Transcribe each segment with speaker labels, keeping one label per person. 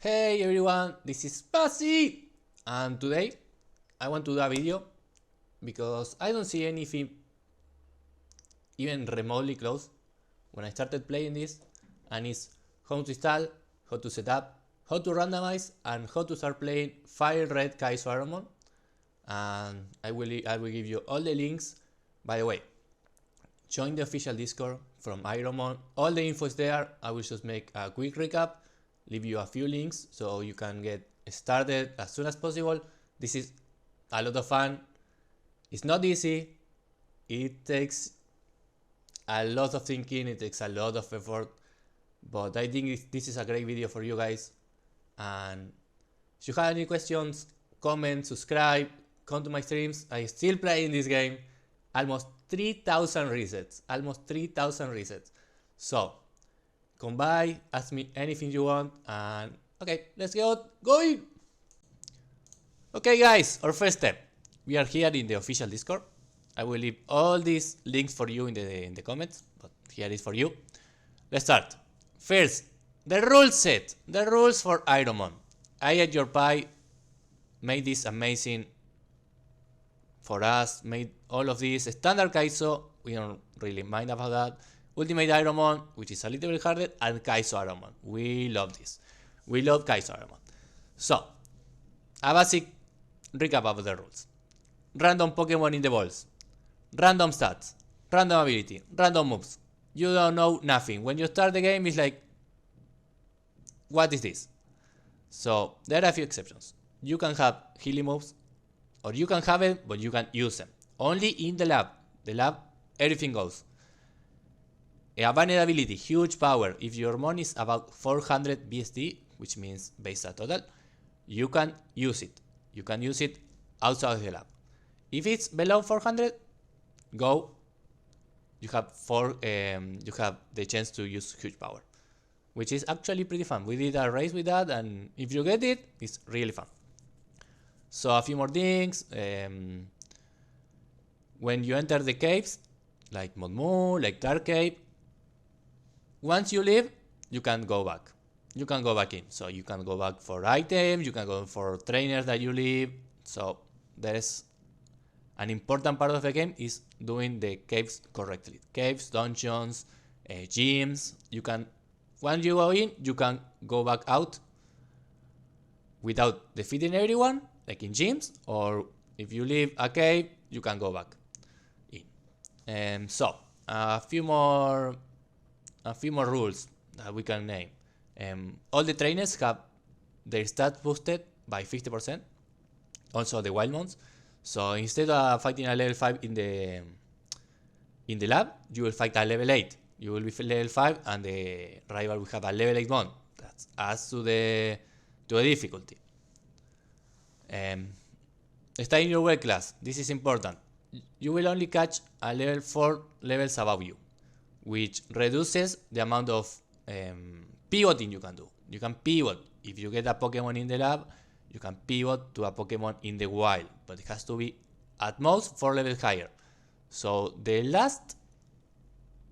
Speaker 1: Hey everyone, this is Pasi, and today I want to do a video because I don't see anything even remotely close when I started playing this, and it's how to install, how to set up, how to randomize, and how to start playing Fire Red Kaizo Ironmon. And I will give you all the links. By the way, join the official Discord from Ironmon. All the info is there. I will just make a quick recap, leave you a few links so you can get started as soon as possible. This is a lot of fun. It's not easy. It takes a lot of thinking. It takes a lot of effort. But I think this is a great video for you guys. And if you have any questions, comment, subscribe, come to my streams. I'm still playing this game. Almost 3,000 resets. Almost 3,000 resets. So, come by, ask me anything you want, and okay, let's get going. Okay guys, our first step. We are here in the official Discord. I will leave all these links for you in the comments, but here is for you. Let's start. First, the rule set. The rules for Ironmon. I at your pie made this amazing for us, made all of this. Standard Kaizo, we don't really mind about that. Ultimate Ironmon, which is a little bit harder, and Kaizo Ironmon. We love this. We love Kaizo Ironmon. So, a basic recap of the rules. Random Pokemon in the balls. Random stats. Random ability. Random moves. You don't know nothing. When you start the game, it's like, what is this? So, there are a few exceptions. You can have healing moves, or you can have it, but you can use them. Only in the lab. The lab, everything goes. A vulnerability, huge power. If your mon is about 400 BSD, which means base stat total, you can use it. You can use it outside of the lab. If it's below 400, go. You have the chance to use huge power, which is actually pretty fun. We did a race with that, and if you get it, it's really fun. So a few more things. When you enter the caves, like Modmu, like Dark Cave, once you leave, you can go back. You can go back in. So you can go back for items, you can go for trainers that you leave. So there's an important part of the game is doing the caves correctly. Caves, dungeons, gyms. You can, once you go in, you can go back out without defeating everyone, like in gyms, or if you leave a cave, you can go back in. So a few more rules that we can name. All the trainers have their stats boosted by 50%. Also the wild mons. So instead of fighting a level 5 in the lab, you will fight a level 8. You will be level 5, and the rival will have a level 8 mon. That adds to the difficulty. Stay in your weight class. This is important. You will only catch a level 4 levels above you, which reduces the amount of pivoting you can do. You can pivot. If you get a Pokemon in the lab, you can pivot to a Pokemon in the wild, but it has to be at most 4 levels higher. So the last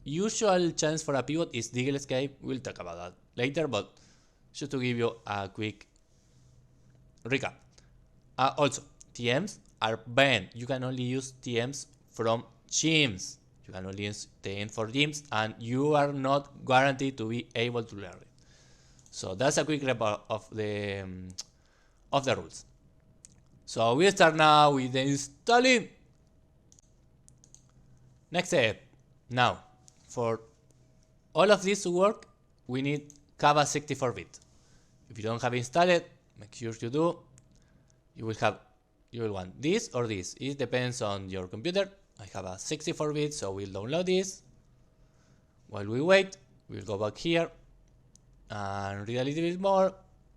Speaker 1: usual chance for a pivot is Deagle Escape. We'll talk about that later, but just to give you a quick recap. Also, TMs are banned. You can only use TMs from gyms. You can only use TMs for gyms, and you are not guaranteed to be able to learn it. So that's a quick recap of the rules. So we start now with the installing. Next step. Now, for all of this to work, we need Kava 64-bit. If you don't have it installed, make sure you do. You will want this or this. It depends on your computer. I have a 64-bit, so we'll download this. While we wait, we'll go back here and read a little bit more.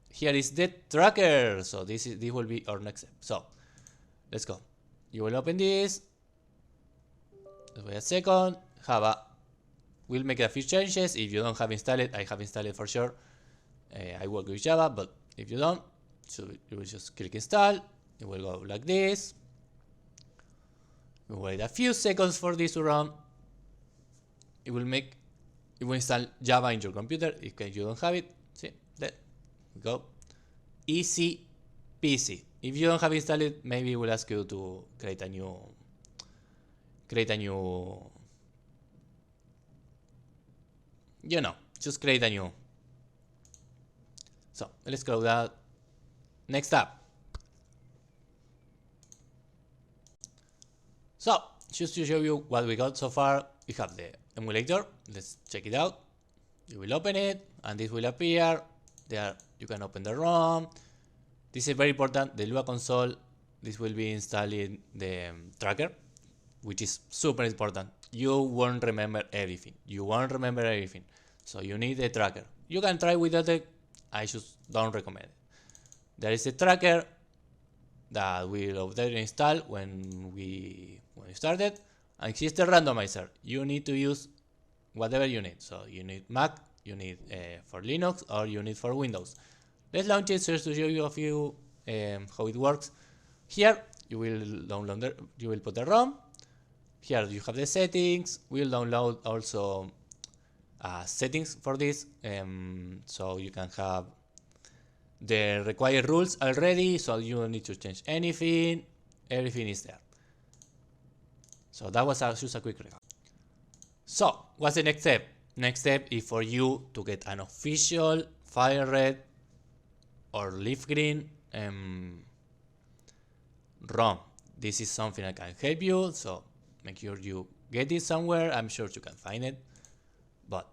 Speaker 1: Here is the tracker. So this will be our next step. So let's go. You will open this. Wait a second. We'll make a few changes. If you don't have installed, I have installed it for sure. I work with Java, but if you don't, so you will just click install. It will go like this. We wait a few seconds for this to run. It will install Java in your computer if you don't have it. See, there we go. easy peasy. If you don't have installed it, maybe it will ask you to create a new just create a new. So let's go that. Next up. So just to show you what we got so far, we have the emulator. Let's check it out. You will open it and this will appear. There you can open the ROM. This is very important, the Lua console. This will be installing the tracker, which is super important. You won't remember everything. So you need a tracker. You can try without it. I just don't recommend it. There is a tracker that will update install when we started, and here's the randomizer. You need to use whatever you need. So you need Mac, you need for Linux, or you need for Windows. Let's launch it just to show you a few how it works. Here you will download you will put the ROM. Here you have the settings. We'll download also settings for this, so you can have the required rules already, so you don't need to change anything. Everything is there. So that was just a quick recap. So what's the next step? Next step is for you to get an official Fire Red or Leaf Green ROM. This is something I can help you, so make sure you get it somewhere. I'm sure you can find it, but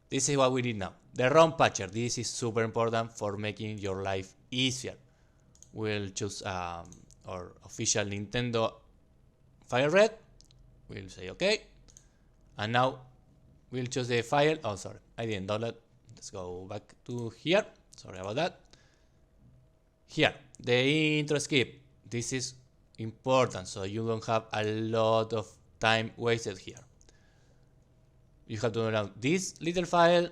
Speaker 1: this is what we need now. The ROM patcher. This is super important for making your life easier. We'll choose our official Nintendo Fire Red. We'll say OK. And now we'll choose the file. Oh, sorry, I didn't download. Let's go back to here. Sorry about that. Here, the intro skip. This is important, so you don't have a lot of time wasted here. You have to download this little file.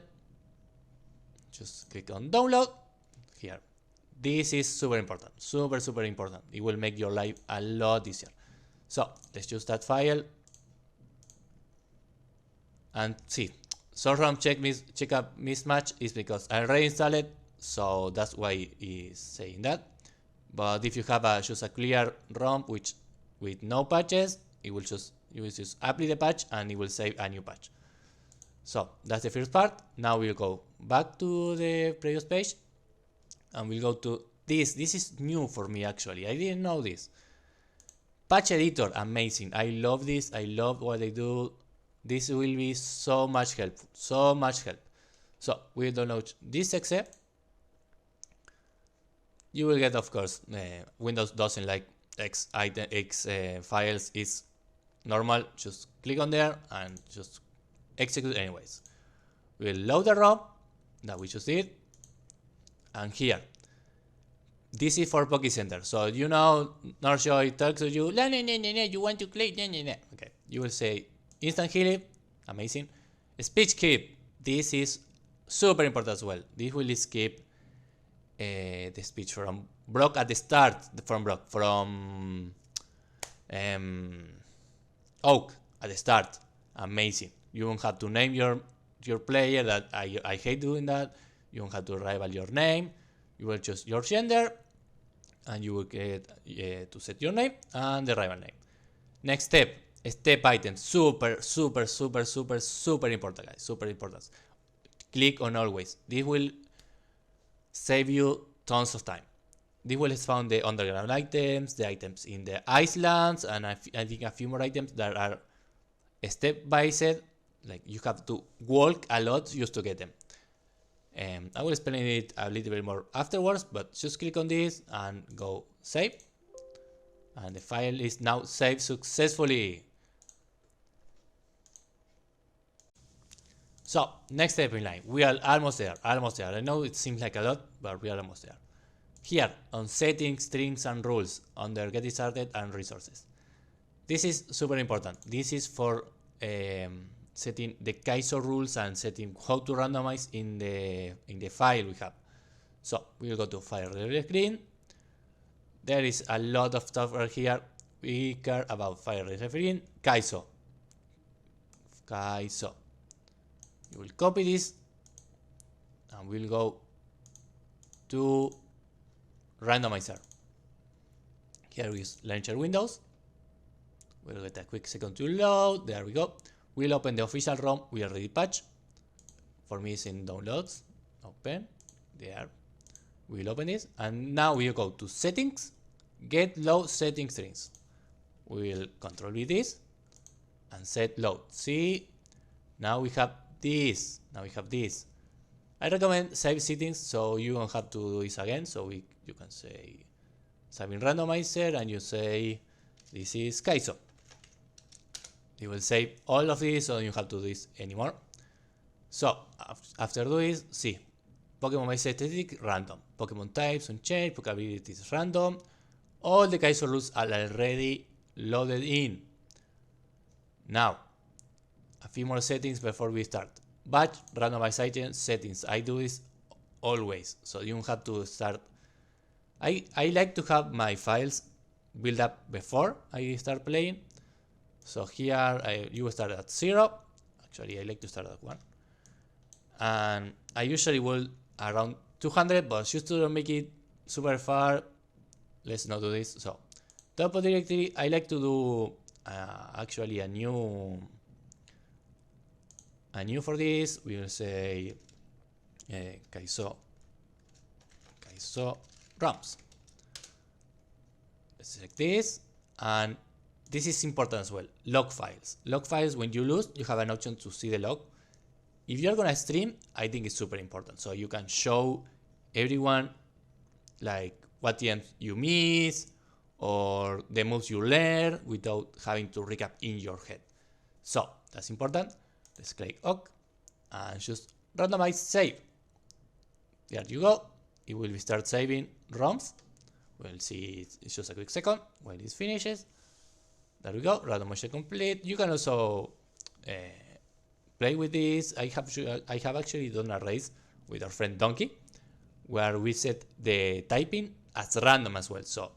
Speaker 1: Just click on download here. This is super important, super important. It will make your life a lot easier. So let's choose that file and see. So ROM checkup mismatch is because I already installed it, so that's why it's saying that. But if you have just a clear ROM with no patches, you will just apply the patch and it will save a new patch. So that's the first part. Now we'll go back to the previous page and we'll go to this. This is new for me actually. I didn't know this. Patch editor, amazing. I love this. I love what they do. This will be so much helpful. So much help. So we'll download this exe. You will get, of course, Windows doesn't like X files. Is normal. Just click on there and just execute anyways. We'll load the ROM that we just did, and here this is for Poké Center. So you know, Northjoy talks to you, you want to click, okay. You will say instant healing, amazing. Speech keep, this is super important as well. This will skip the speech from Brock at the start, from Oak at the start, amazing. You don't have to name your player. That I hate doing that. You don't have to rival your name. You will choose your gender, and you will get to set your name and the rival name. Next step items. Super important, guys. Super important. Click on always. This will save you tons of time. This will found the underground items, the items in the islands, and I think a few more items that are step by step. Like you have to walk a lot just to get them. I will explain it a little bit more afterwards, but just click on this and go save. And the file is now saved successfully. So next step in line, we are almost there. I know it seems like a lot, but we are almost there. Here on settings, streams and rules under get started and resources. This is super important. This is for setting the Kaizo rules and setting how to randomize in the file we have. So we'll go to Fire Red Rom. There is a lot of stuff right here. We care about Fire Red Rom. Kaizo. You will copy this and we'll go to Randomizer. Here we use launcher windows. We'll get a quick second to load. There we go. We'll open the official ROM we already patched. For me, it's in downloads. Open. There. We'll open this. And now we'll go to settings. Get load setting strings. We'll control V this and set load. See? Now we have this. I recommend save settings so you don't have to do this again. So you can say save in randomizer and you say this is Kaizo. It will save all of this so you don't have to do this anymore. So after doing this, see, Pokemon base static random, Pokemon types unchanged, Pokemon abilities random. All the Kaizo rules are already loaded in. Now, a few more settings before we start. Batch randomized item settings. I do this always, so you don't have to start. I like to have my files build up before I start playing. So here you start at 0. Actually, I like to start at 1. And I usually will around 200, but just to make it super far, let's not do this. So top of directory, I like to do actually a new for this. We will say Kaizo ROMs. Let's select this, and this is important as well. Log files. Log files, when you lose, you have an option to see the log. If you're gonna stream, I think it's super important. So you can show everyone like what TMs you miss or the moves you learn without having to recap in your head. So that's important. Let's click OK and just randomize save. There you go. It will start saving ROMs. We'll see it's just a quick second while this finishes. There we go. Randomizer complete. You can also play with this. I have actually done a race with our friend Donkey where we set the typing as random as well. So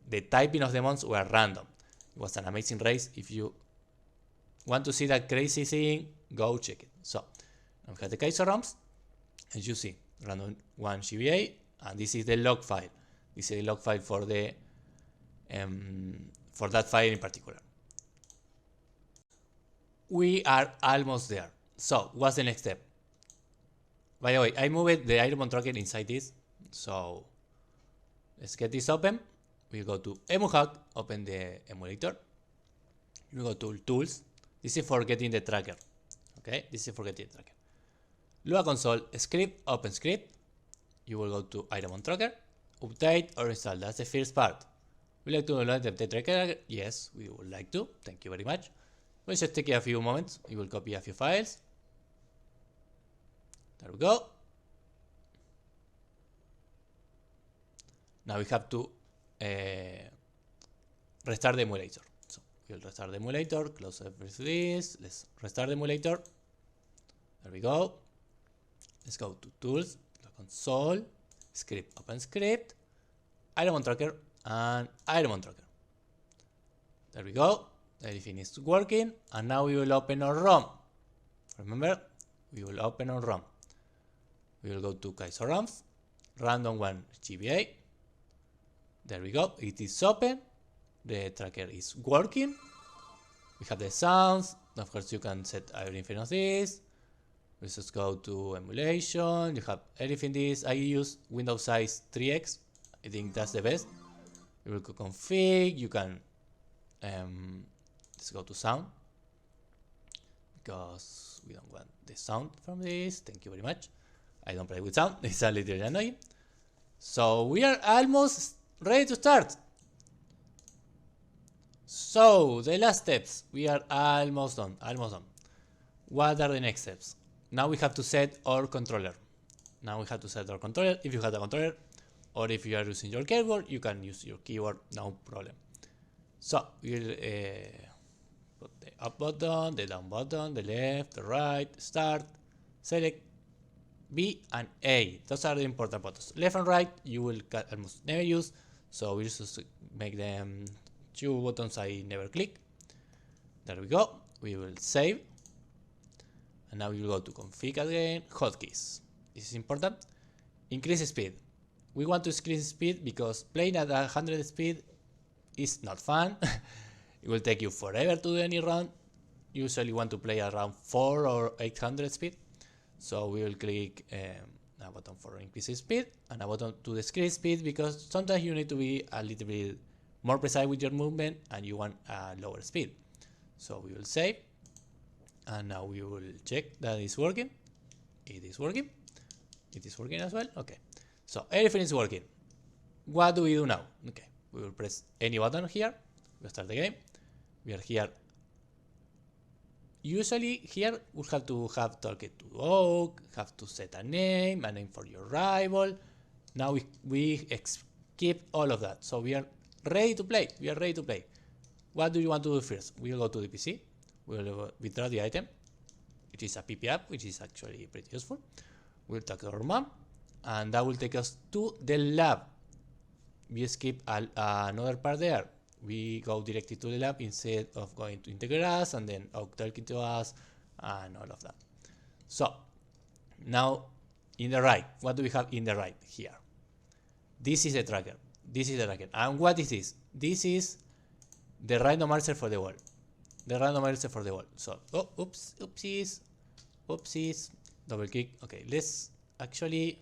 Speaker 1: the typing of the mons were random. It was an amazing race. If you want to see that crazy thing, go check it. So now we have the Kaizo ROMs. As you see, random 1 GBA, and this is the log file. This is the log file for the for that file in particular. We are almost there. So what's the next step? By the way, I moved the Ironmon tracker inside this. So let's get this open. We'll go to EmuHack, open the emulator. You go to tools. This is for getting the tracker. Okay, this is for getting the tracker. Lua console script, open script. You will go to Ironmon tracker, update or install. That's the first part. Would you like to download the tracker? Yes, we would like to. Thank you very much. We'll just take a few moments. You will copy a few files. There we go. Now we have to restart the emulator. So we'll restart the emulator, close this. Let's restart the emulator. There we go. Let's go to tools, console, script, open script, Ironmon tracker, and Ironmon tracker. There we go. Everything is working, and now we will open our ROM. Remember, we will open our ROM. We will go to Kaizo ROMs, random 1 GBA. There we go. It is open. The tracker is working. We have the sounds. Of course, you can set everything of this. Let's just go to emulation. You have everything this. I use Windows size 3x. I think that's the best. You will go config. You can let's go to sound because we don't want the sound from this. Thank you very much. I don't play with sound. It's a little annoying. So we are almost ready to start. So the last steps. We are almost done. What are the next steps? Now we have to set our controller. If you have a controller, or if you are using your keyboard, you can use your keyboard, no problem. So we'll put the up button, the down button, the left, the right, start, select B and A. Those are the important buttons. Left and right you will almost never use, so we just make them 2 buttons I never click. There we go. We will save. And now we will go to config again, hotkeys. This is important. Increase speed. We want to increase speed because playing at 100 speed is not fun. It will take you forever to do any run. Usually want to play around 4 or 800 speed. So we will click a button for increasing speed and a button to decrease speed, because sometimes you need to be a little bit more precise with your movement and you want a lower speed. So we will save, and now we will check that it's working. It is working. It is working as well. Okay, so everything is working. What do we do now? Okay, we will press any button here. We'll start the game. We are here. Usually here we have to have talked to Oak, have to set a name for your rival. Now we skip all of that. So we are ready to play. We are ready to play. What do you want to do first? We'll go to the PC. We'll withdraw the item, which is a PP app, which is actually pretty useful. We'll talk to our mom, and that will take us to the lab. We skip another part there. We go directly to the lab instead of going to Integras and then talking to us and all of that. So now in the right, what do we have in the right here? This is the tracker. This is the tracker. And what is this? This is the randomizer for the wall. The randomizer for the wall. So, oh, oops, oopsies, oopsies, double click. Okay, let's actually,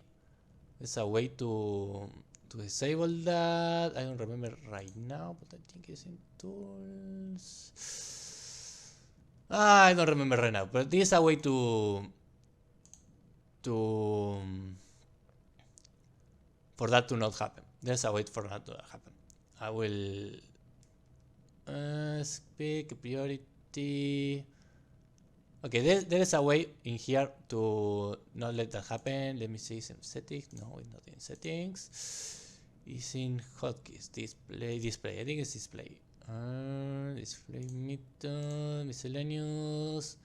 Speaker 1: there's a way to disable that. I don't remember right now, but I think it's in tools. I don't remember right now, but there's a way for that to not happen. There's a way for that to happen. I will speak priority. Okay, there is a way in here to not let that happen. Let me see some settings. No, it's not in settings. It's in hotkeys. Display. I think it's display. Display method, miscellaneous.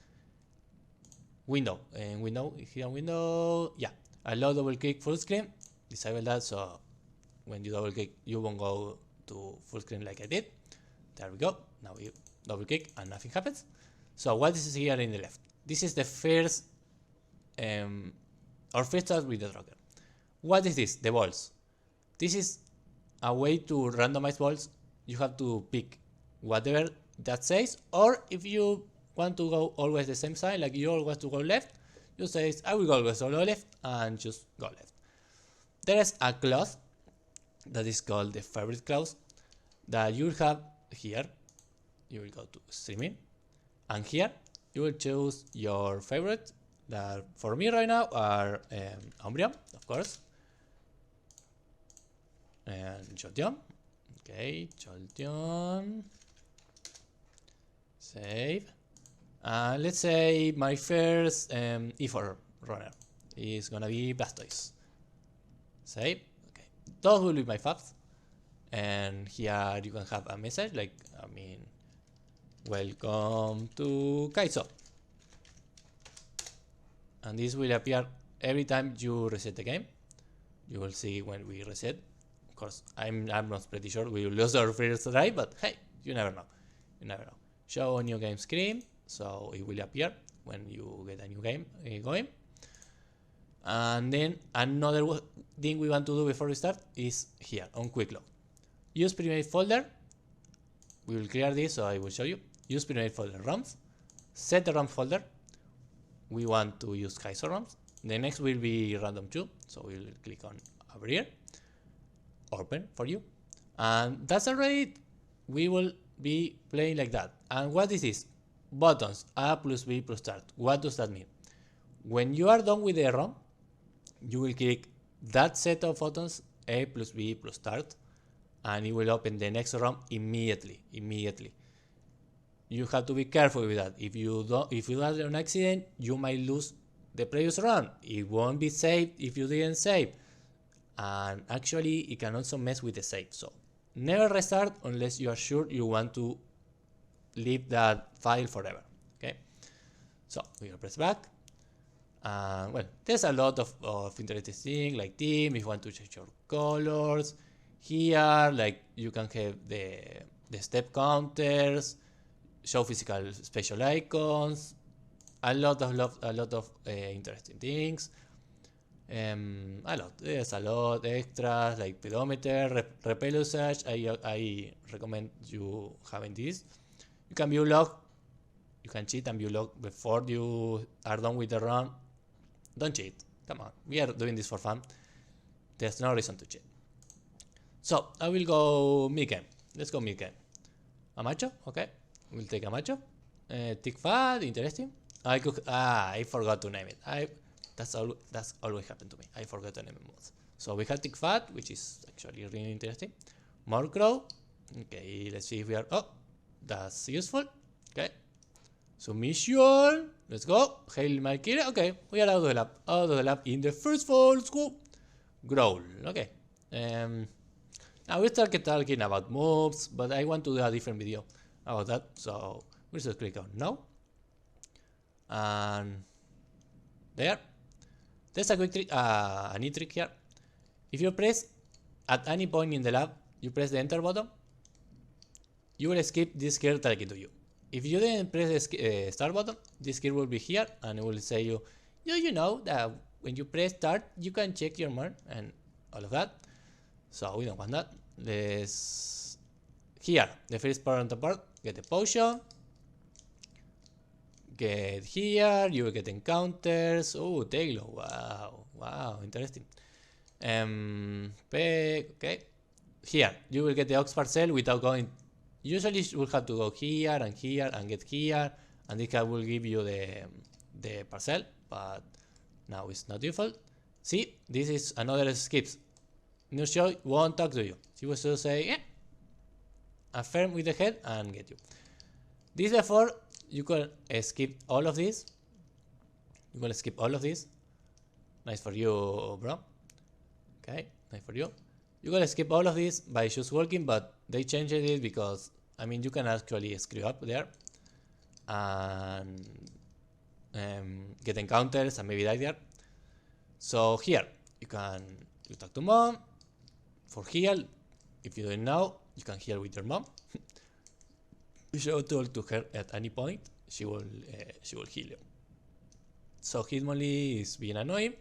Speaker 1: Window. And window. Here window. Yeah. Allow double click full screen. Disable that, so when you double click, you won't go to full screen like I did. There we go. Now you double click and nothing happens. So what is here in the left? This is the first, our first start with the tracker. What is this? The balls. This is a way to randomize balls. You have to pick whatever that says, or if you want to go always the same side, like you always want to go left, you say, I will always go left, and just go left. There is a clause that is called the favorite clause that you have here. You will go to streaming, and here you will choose your favorite, that for me right now are Umbreon, of course, and Jolteon. Okay, Jolteon. Save. Let's say my first E4 runner is gonna be Blastoise. Save. Okay, those will be my faps. And here you can have a message like, welcome to Kaizo. And this will appear every time you reset the game. You will see when we reset. Of course, I'm not pretty sure we will lose our first try, but hey, you never know. You never know. Show a new game screen, so it will appear when you get a new game going. And then another thing we want to do before we start is here on quick load. Use primate folder. We will clear this, so I will show you. Use primate folder ROMs. Set the ROM folder. We want to use Kaizo ROMs. The next will be random 2, so we will click on over here. Open for you. And that's already it. We will be playing like that. And what is this? Buttons A plus B plus start. What does that mean? When you are done with the ROM, you will click that set of buttons A plus B plus start, and it will open the next ROM immediately. You have to be careful with that. If you have an accident, you might lose the previous run. It won't be saved if you didn't save, and actually it can also mess with the save. So never restart unless you are sure you want to leave that file forever. Okay, so we will press back. Well, there's a lot of interesting things like theme. If you want to change your colors here, like you can have the step counters, show physical special icons, a lot of interesting things. A lot. There's a lot extras like pedometer, repel usage. I recommend you having this. You can view log. You can cheat and view log before you are done with the run. Don't cheat. Come on. We are doing this for fun. There's no reason to cheat. So I will go mid game. Let's go mid game. A macho. Okay. We'll take a macho. Tick fat. Interesting. I forgot to name it. That's always happened to me. I forgot to name it mods. So we have tick fat, which is actually really interesting. More crow. Okay, let's see if we are. Oh, that's useful. Okay. Submission. Let's go. Hail my killer. Okay, we are out of the lab. Out of the lab in the first fall. Let's go. Growl. Okay. Now we start talking about moves, but I want to do a different video about that. So we'll just click on no. And there. There's a quick trick, a neat trick here. If you press at any point in the lab, you press the enter button, you will skip this gear talking to you. If you didn't press the start button, this gear will be here and it will say you know that when you press start, you can check your mark and all of that. So we don't want that. Let's here, the first part on the part, get the potion. Get here, you will get encounters. Oh, Teglo, wow, interesting. Okay. Here, you will get the Ox Parcel without going. Usually, you will have to go here and get here, and this guy will give you the parcel, but now it's not default. See, this is another skips. New show won't talk to you. She will just say, yeah, affirm with the head and get you. This therefore. You can skip all of this. You can skip all of this. Nice for you, bro. Okay, nice for you. You can skip all of this by just walking, but they changed it because, I mean, you can actually screw up there and get encounters and maybe die there. So here, you talk to mom. For heal, if you don't know, you can heal with your mom. You should talk to her at any point. She will heal you. So Hitmonlee is being annoying.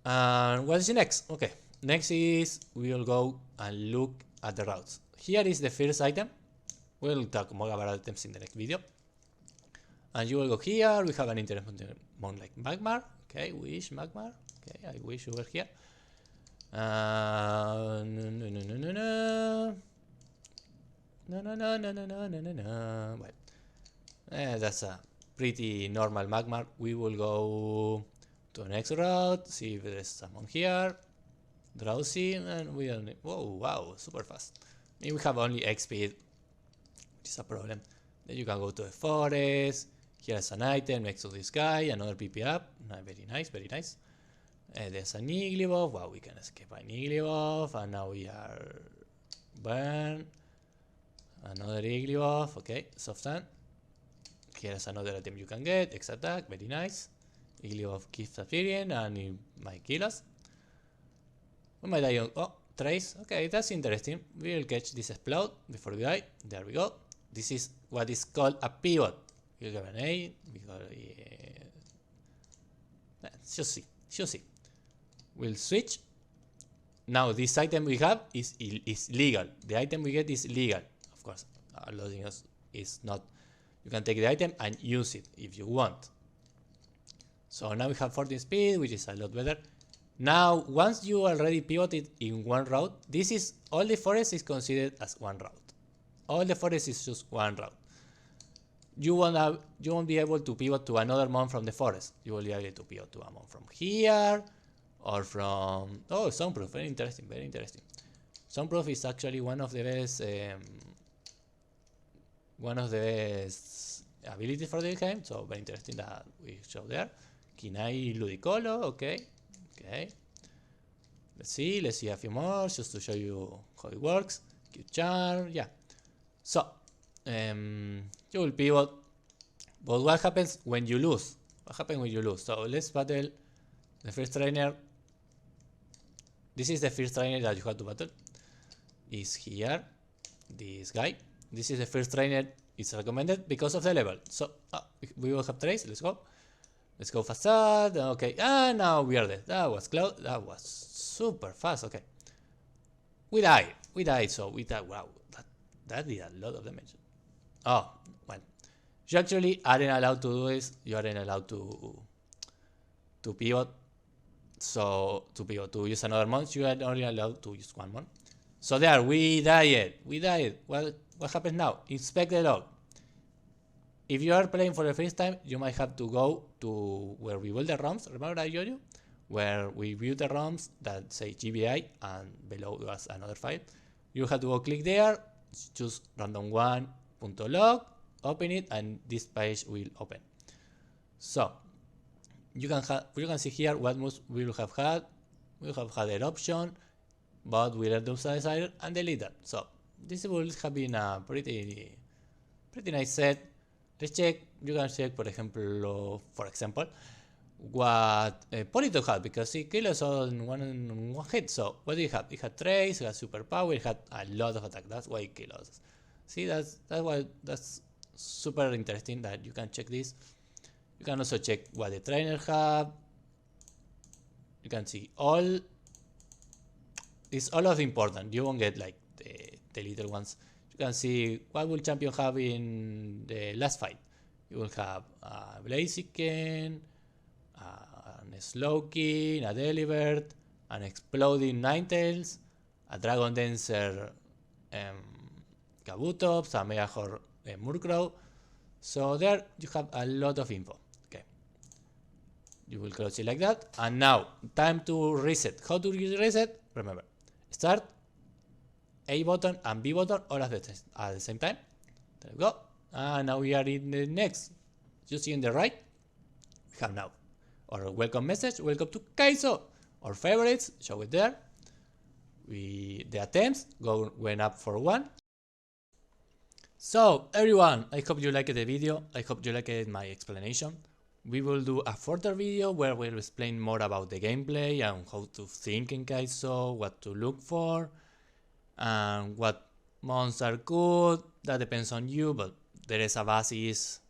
Speaker 1: And what is next? Okay, next is we will go and look at the routes. Here is the first item. We'll talk more about items in the next video. And you will go here. We have an interesting one like Magmar. Okay, wish Magmar. Okay, I wish you were here. No. Well, that's a pretty normal Magmar. We will go to the next route, see if there's someone here. Drowsy, and we don't. Whoa, wow, super fast. Maybe we have only X speed, which is a problem. Then you can go to the forest. Here's an item next to this guy, another PP up. Very nice, very nice. There's an Igglybuff. Wow, we can escape an Igglybuff, and now we are burn. Another Igglybuff, okay, soft sand. Here's another item you can get, X attack, very nice. Igglybuff keeps appearing and it might kill us. We might die on, oh, trace, okay, that's interesting. We will catch this explode before we die, there we go. This is what is called a pivot. You have an A, because, just see. We'll switch. Now this item we have is legal. The item we get is legal. Of course, loading us is not. You can take the item and use it if you want. So now we have 14 speed, which is a lot better. Now, once you already pivoted in one route, this is all the forest is considered as one route. All the forest is just one route. You won't be able to pivot to another mon from the forest. You will be able to pivot to a mon from here or from Soundproof. Very interesting, very interesting. Soundproof is actually one of the best abilities for the game. So very interesting that we show there. Kinai Ludicolo, okay. Let's see a few more just to show you how it works. Q-Charm, yeah. So, you will pivot. But what happens when you lose? What happens when you lose? So let's battle the first trainer. This is the first trainer that you have to battle. Is here. This guy. This is the first trainer. It's recommended because of the level. So we will have trace. Let's go. Let's go facade. Okay, now we are dead. That was close. That was super fast. Okay, we died. We died. So we died. Wow, that did a lot of damage. Oh well, you actually aren't allowed to do this. You aren't allowed to pivot. So to use another mon, you are only allowed to use one mon. So there, we died. We died. Well, what happens now? Inspect the log. If you are playing for the first time, you might have to go to where we build the ROMs. Remember I showed you? Where we view the ROMs that say GBI and below was another file. You have to go click there, choose random1.log, open it, and this page will open. So you can see here what most we will have had. We have had an option, but we randomizer and delete that. So this will have been a pretty nice set. Let's check. You can check, for example, what Polito had, because he killed us all in one hit. So what do you have? It had trace, it had superpower, it had a lot of attack. That's why it killed us. See, that's super interesting that you can check this. You can also check what the trainer have. You can see all. It's all of important. You won't get like the little ones. You can see what will champion have in the last fight. You will have a Blaziken, a Slowking, a Delibird, an Exploding Ninetales, a Dragon Dancer Kabutops, a Megahorn Murkrow. So there you have a lot of info. Okay, you will close it like that. And now, time to reset. How to reset? Remember, start A button and B button all at the same time. There we go. And now we are in the next. You see on the right, we have now our welcome message. Welcome to Kaizo. Our favorites, show it there. The attempts went up for 1. So everyone, I hope you liked the video. I hope you liked my explanation. We will do a further video where we'll explain more about the gameplay and how to think in Kaizo, what to look for, and what mons are good. That depends on you, but there is a basis.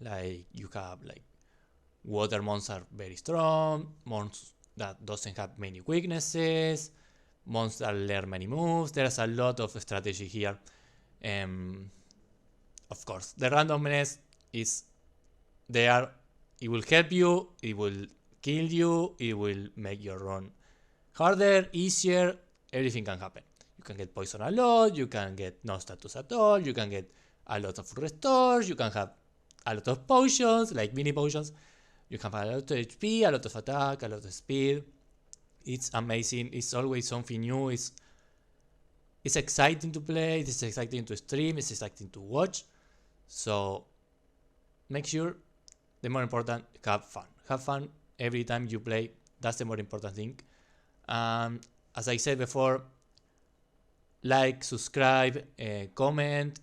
Speaker 1: Like you have like water mons are very strong, mons that doesn't have many weaknesses, mons that learn many moves. There's a lot of strategy here. Of course, the randomness is there. It will help you, it will kill you, it will make your run harder, easier. Everything can happen. You can get poison a lot, you can get no status at all, you can get a lot of restores, you can have a lot of potions, like mini potions. You can have a lot of HP, a lot of attack, a lot of speed. It's amazing. It's always something new. It's exciting to play, it's exciting to stream, it's exciting to watch. So make sure, the more important, have fun. Have fun every time you play. That's the more important thing. As I said before, like, subscribe, comment,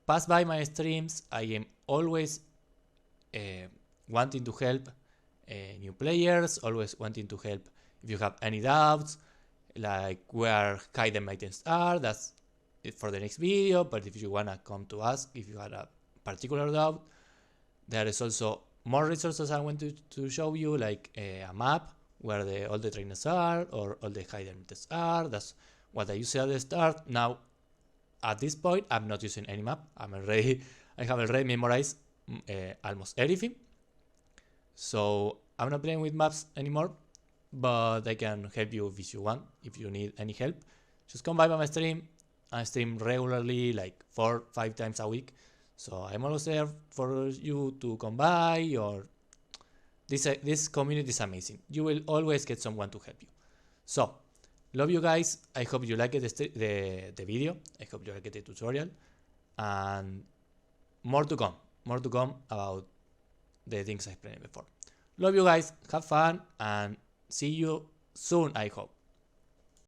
Speaker 1: pass by my streams. I am always wanting to help new players, always wanting to help if you have any doubts, like where hidden items are. That's it for the next video, but if you wanna come to us, if you had a particular doubt, there is also more resources I want to show you, like a map where all the trainers are, or all the hidden items are. That's what I used at the start. Now, at this point, I'm not using any map. I have already memorized almost everything. So I'm not playing with maps anymore, but I can help you if you want. If you need any help, just come by my stream. I stream regularly, like 4-5 times a week. So I'm always there for you to come by. Or this community is amazing. You will always get someone to help you. So love you guys. I hope you liked the video. I hope you liked the tutorial, and more to come about the things I explained before. Love you guys. Have fun and see you soon, I hope.